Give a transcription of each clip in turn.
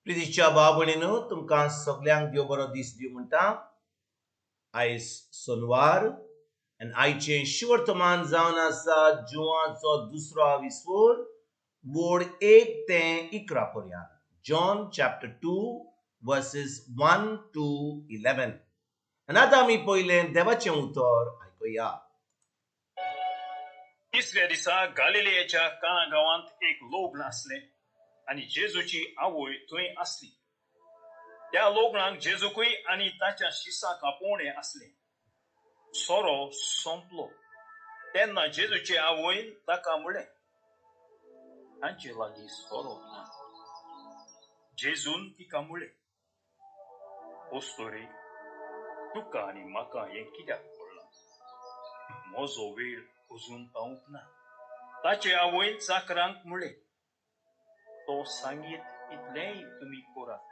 प्रितीच्या बाबणीनो तुमकां सगळ्यांक देव बरो दीस दिवं म्हणटा. आयज सोनवार आनी आयचें शिवर्तमान जावन आसा जुवाचो दुसरो विस्वोर बोड 1 ते 11 पर्यंत. John chapter 2 versus 1 to 11. आनी आतां आमी पयलें देवाचें उतर आयकुया. तिसऱ्या दिसा गालिलेयाच्या काना गांवांत एक लोग्न आसलें आनी जेजूची आवय थंय आसली. त्या लोग्नाक जेजूकय आनी ताच्या शिसांक आपोवणें आसलें. सोरो सोंपलो तेन्ना जेजूचे आवयन ताका म्हळें, तांचे लागीं सोरो ना. जेजून तिका म्हळें, ओस्तोरे, तुका आनी म्हाका हें कित्याक पडलां? म्हजो वेळ अजून पावूंक ना. ताचे आवयन चाकरांक म्हळें, तो सांगीत इतलेंय तुमी करात.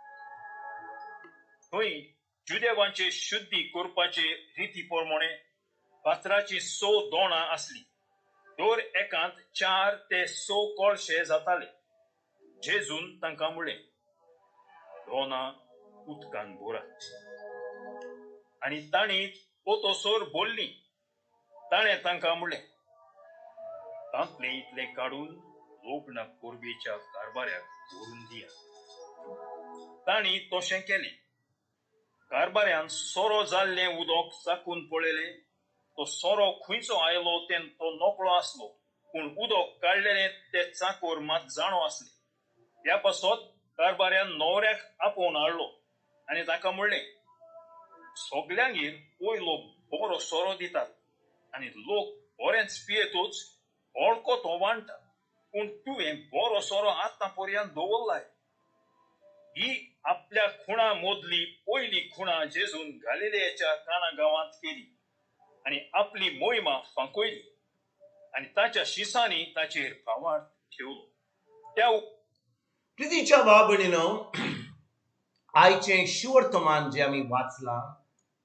थंय जुदेवांचे शुद्धी करपाचे रिती प्रमाणे फातराची 6 दोणां आसली. दर एकांत 4 ते 6 कळशे जाताले. जेजून तांकां म्हळें, दोनां उदकान भरात. आनी तांणी पोतोसोर भरलीं. ताणें तांकां म्हळें, तांतलें इतलें काडून लोग्न कोरबेच्या कारबाऱ्याक व्हरून दिया. तांणी तशें केलें. कारबाऱ्यान सोरो जाल्लें उदक चाखून पळयलें. तो सोरो खंयचो आयलो तें तो नकळो आसलो, पूण उदक काडलेलें तें चाकोर मात जाणो आसलें. ह्या पासत कारबाऱ्यान न्हवऱ्याक आपोवन हाडलो आनी ताका म्हणलें, सगल्यांगेर पयलो बरो सोरो दितात आनी लोक बरेंच पियेतूच हळको तो वांटा, पूण तुवें बरो सोरो आतां पर्यंत दवरलाय. ही आपल्या खुणा मोदली पयली खुणा जेजून गालिलेयाच्या काना गांवांत केली आनी आपली मोहिमा फांकयली आनी ताच्या शिसांनी ताचेर फावाड ठेवलो. त्या प्रितीच्या बाबणीनो, आयचें शिवर्तमान जें आमी वाचलां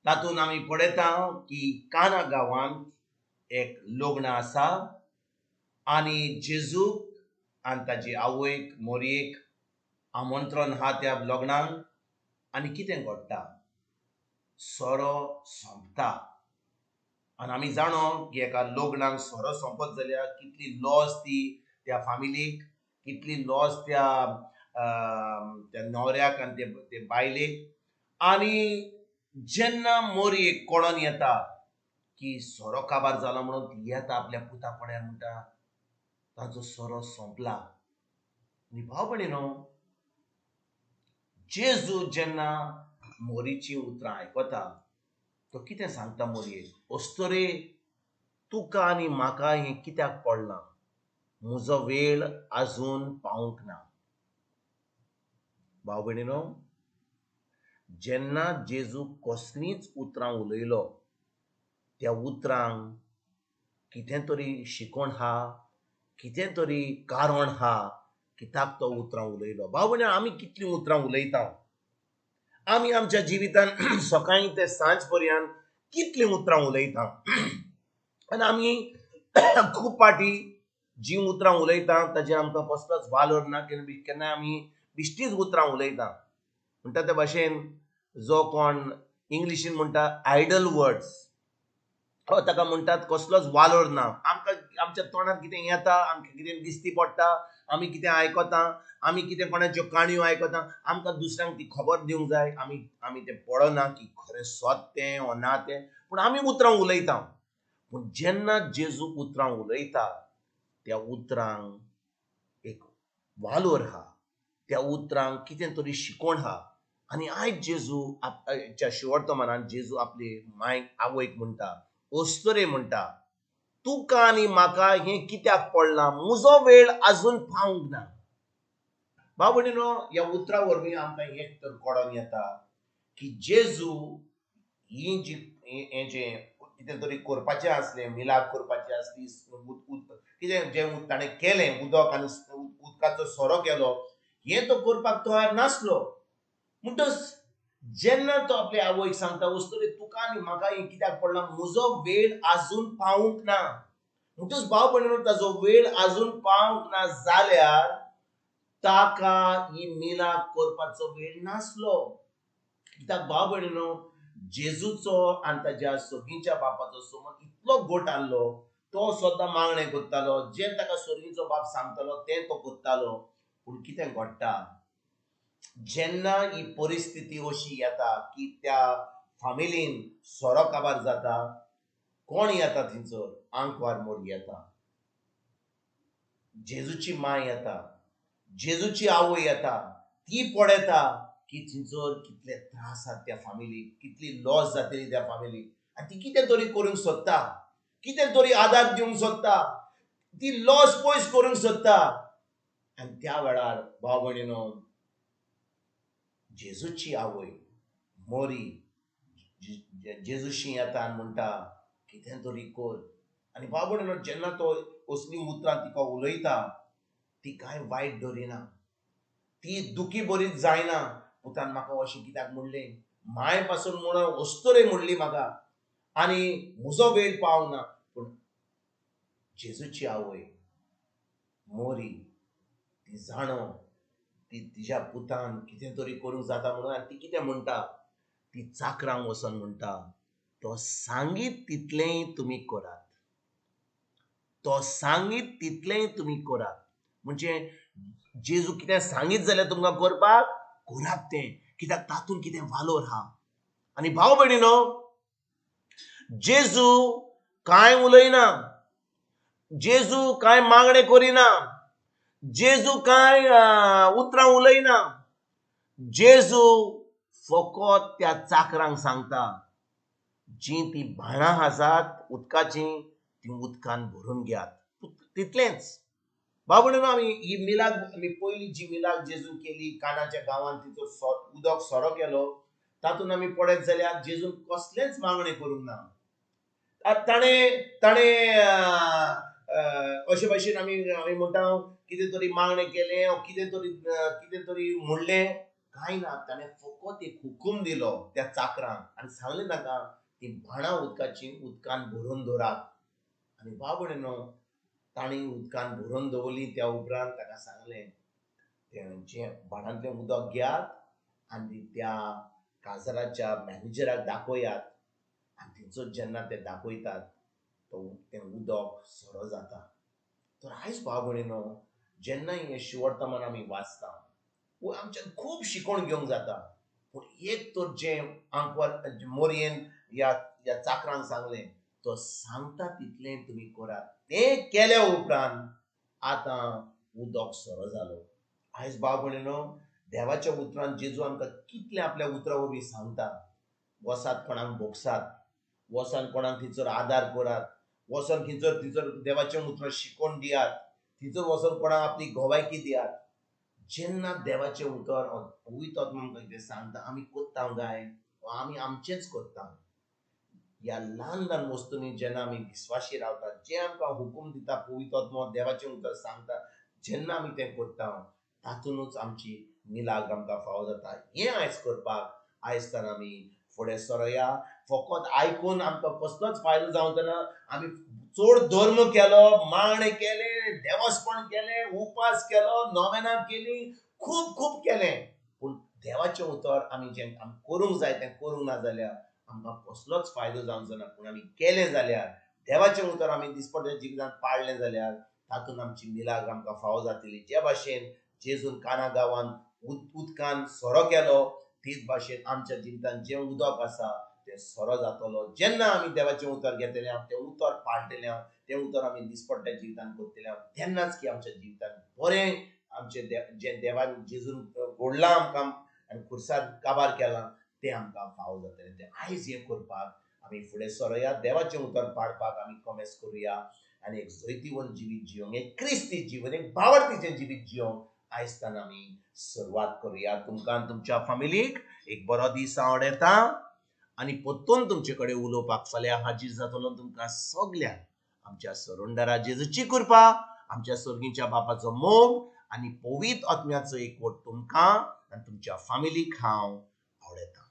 तातूंत आमी पळयता की काना गांवांत एक लग्न आसा आनी जेजूक आनी ताची आवयक मोरयेक आमंत्रण हा त्या लग्नाक. आनी कितें घडटा? सोरो सोंपता. आनी आमी जाणो की एका लग्नाक सोरो सोंपत जाल्यार कितली लॉस ती त्या फॅमिलीक, कितली लॉस त्या न्हवऱ्याक आनी ते बायलेक. आनी जेन्ना मोरयेक कळोन येता की सोरो काबार जाला म्हणून ती येता आपल्या पुता फुड्यान म्हणटा ताजो सोरो सोंपला. आनी भाव भयणीनो, जेजू जेन्ना मोरीची उतरां आयकता तो कितें सांगता मोरयेक? ओस्तोरे, तुका आनी म्हाका हें कित्याक पडलां? म्हजो वेळ आजून पावूंक ना. भाव भयणीनो, जेन्ना जेजू कसलींच उतरां उलयलो त्या उतरांक कितें तरी शिकोण हा, कितें तरी कारण हा कित्याक तो उतरां उलयलो. भाव भयणीनो, आमी कितलीं उतरां उलयता? आमी आमच्या जिवितान सकाळी ते सांज पर्यंत कितलीं उतरां उलयता. आनी आमी खूब पाटी जी उतरां उलयता ताजेर आमकां कसलोच वालोर ना. केन्ना आमी बिश्टीच उतरां उलयता. म्हणटा ते भाशेन जो कोण इंग्लिशीन म्हणटा आयडल वर्ड्स, ताका म्हणटात कसलोच वालोर ना. आमकां आमच्या तोंडार कितें येता, आमकां कितें दिश्टी पडटा, आमी कितें आयकता, आमी कितें कोणाच्यो काणयो आयकता, आमकां दुसऱ्यांक ती खबर दिवंक जाय. आमी तें पळोवना की खरें सत तें वा ना तें, पूण आमी उतरां उलयता. पूण जेन्ना जेजू उतरां उलयता त्या उतरांक एक वालोर हा, त्या उतरांक कितें तरी शिकोण हा. आनी आयज जेजूच्या शिवर्तमानान जेजू आपली मांयक आवयक म्हणटा, ओस्तोरे म्हणटा, तुका आनी म्हाका हें कित्याक पडलां? म्हजो वेळ आजून पावूंक ना. भाव भयणीनो, ह्या उतरां वरवीं आमकां एक तर कळोन येता की जेजू ही जी हें जें कितें तरी करपाचें आसलें, मिलाद करपाची आसली, कितें जें ताणें केलें, उदक आनी उदकाचो सोरो केलो, हें तो करपाक तयार नासलो. म्हणटच जेन्ना तो आपल्या आवयक सांगता, ओस्तोरे, तुका आनी म्हाका हें कित्याक पडलां? म्हजो वेळ आजून पावूंक ना. म्हणटच भाव भयणीनो, ताजो वेळ आजून पावूंक ना जाल्यार ताका ही मिलाद करपाचो वेळ नासलो. कित्याक भाव भयणीनो, जेजूचो आनी ताच्या सोगींच्या बापाचो समोर इतलो गोट आसलो, तो सुद्दां मागणें करतालो, जें ताका सोगींचो बाप सांगतालो तें तो करतालो. पूण कितें घडटा, जेन्ना ही परिस्थिती अशी येता की त्या फामिलीन सोरो काबार जाता, कोण येता थंयसर? आंकवार मोरी येता, जेजूची माय येता, जेजूची आवय येता. ती पळयता की थंयसर कितले त्रास आसात त्या फामिलीक, कितली लॉस जातली त्या फामिलीक, आनी ती कितें तरी करूंक सोदता, कितें तरी आदार दिवंक सोदता, ती लॉस पयस करूंक सोदता. आनी त्या वेळार भाव भयणीनो, जेजूची आवय मोरी जेजूशी येता आनी म्हणटा कितें तरी कर. आनी भाव भयणीनो, जेन्ना तो असली उतरां तिका उलयता, ती कांय वायट धरिना, ती दुखी बरीच जायना. पुतान म्हाका अशें कित्याक म्हणलें, माय पासून म्हणून वस्तुरे म्हणली म्हाका, आनी म्हजो वेळ पावंक ना. पूण जेजूची आवय मोरी ती जाणो ती तिच्या पुतान कितें तरी करूंक जाता म्हणून. आनी ती कितें म्हणटा, ती चाकरांक वचोन म्हणटा, तो सांगीत तितलेंय तुमी करात, तो सांगीत तितलेंय तुमी करात. म्हणजे जेजू कितें सांगीत जाल्यार तुमकां करपाक करात तें, कित्याक तातूंत कितें वालोर आहा. आनी भाव भयणीनो, जेजू कांय उलयना, जेजू कांय मागणें करिना, जेजू कांय उतरां उलयना. जेजू फकत त्या चाकरांक सांगता, जी ती भाणां आसात उदकाची, ती उदकान भरून घेयात, तितलेंच. भाव भयणीनो, आमी ही मिलाद, आमी पयली जी मिलाद जेजून केली कानाच्या गांवांत, तिचो उदक सोरो केलो, तातूंत आमी पळयत जाल्यार जेजून कसलेंच मागणें करूंक ना. ताणें अशे भाशेन आमी म्हणटा कितें तरी मागणें केलें, कितें तरी म्हणलें, कांय ना. ताणें फकत एक हुकूम दिलो त्या चाकरांक आनी सांगलें ताका, ती भाणां उदकाची उदकान भरून दवरात. आनी भाव भयणीनो, ताणें उदकान भरून दवरली. त्या उपरांत ताका सांगलें, जें भाणांतलें उदक घेयात आनी त्या काजराच्या मॅनेजराक दाखयात. आनी थंयसर जेन्ना ते दाखयतात, तें उदक सोरो जाता. तर आयज भाव भयणीनो, जेन्ना हें शिवर्तमान आमी वाचता, आमच्यान खूब शिकोण घेवंक जाता. पूण एक तर जें आंकवार मोरयेन ह्या चाकरांक सांगलें, तो सांगता तितलें तुमी करात. तें केल्या उपरांत आतां उदक सोरो जालो. आयज भाव भयणीनो, देवाच्या उतरांत जेजू आमकां कितलें आपल्या उतरां वरवीं सांगता. वसात कोणाक भोगसात, वचोन कोणाक थंयसर आदार करात, वचोन थंयसर देवाचें उतर शिकोवन दियात, थंयसर वचोन कोणाक आपली घोवायकी दियात. जेन्ना देवाचें उतर पवित्र आत्मा आमकां कितें सांगता, आमी कोत्ता काय, आमी आमचेंच कोत्ता. ह्या ल्हान ल्हान वस्तूंनी जेन्ना आमी विस्वाशी रावतात, जें आमकां हुकूम दिता पवित्र आत्मा, देवाचें उतर सांगता, जेन्ना आमी तें कोत्ता, तातूंतच आमची मिलाग्र आमकां फावो जाता. हें आयज करपाक आयज तर आमी फुडें सरोया. फकत आयकून आमकां कसलोच फायदो जावंक ना. आमी चड धर्म केलो, मागणें केलें, देवस्पण केलें, उपास केलो, नोवेनां केलीं, खूब खूब केलें, पूण देवाचें उतर आमी जें करूंक जाय तें करूंक ना जाल्यार आमकां कसलोच फायदो जावंचो ना. पूण आमी केलें जाल्यार, देवाचें उतर आमी दिसपट्या जिवितांत पाळलें जाल्यार तातूंत आमची मिलाग्र आमकां फावो जातली. जे भाशेन जेजून काना गांवांत उदकान सोरो केलो, तीच भाशेन आमच्या जिवितांत जें उदक आसा तें सोरो जातलो. जेन्ना आमी देवाचें उतर घेतलें, तें उतर पाळटलें, तें उतर आमी दिसपट्ट्या जिवितांत करतलें, तेन्नाच की आमच्या जिवितांत बरें आमचें जें देवान जेजून घडलां आमकां आनी खुर्साद काबार केलां, तें आमकां फावो जातलें. तें आयज हें करपाक आमी फुडें सरोया, देवाचें उतर पाळपाक आमी कमेस करुया आनी एक जैतिवंत जिवीत जियोंक, एक क्रिस्ती जीवन, एक भावार्थीचें जिवीत जियोंक आयजतान आमी सुरवात करुया. तुमकां आनी तुमच्या फॅमिलीक एक बरो दीस हांव येता आनी परतून तुमचे कडेन उलोवपाक फाल्यां हाजीर जातलो. तुमकां सगल्यांक आमच्या सरोंडरा जेजूची कृपा, आमच्या सर्गीच्या बापाचो मोग आनी पवित्र आत्म्याचो एकवट तुमकां आनी तुमच्या फॅमिलीक हांव आवडयतां.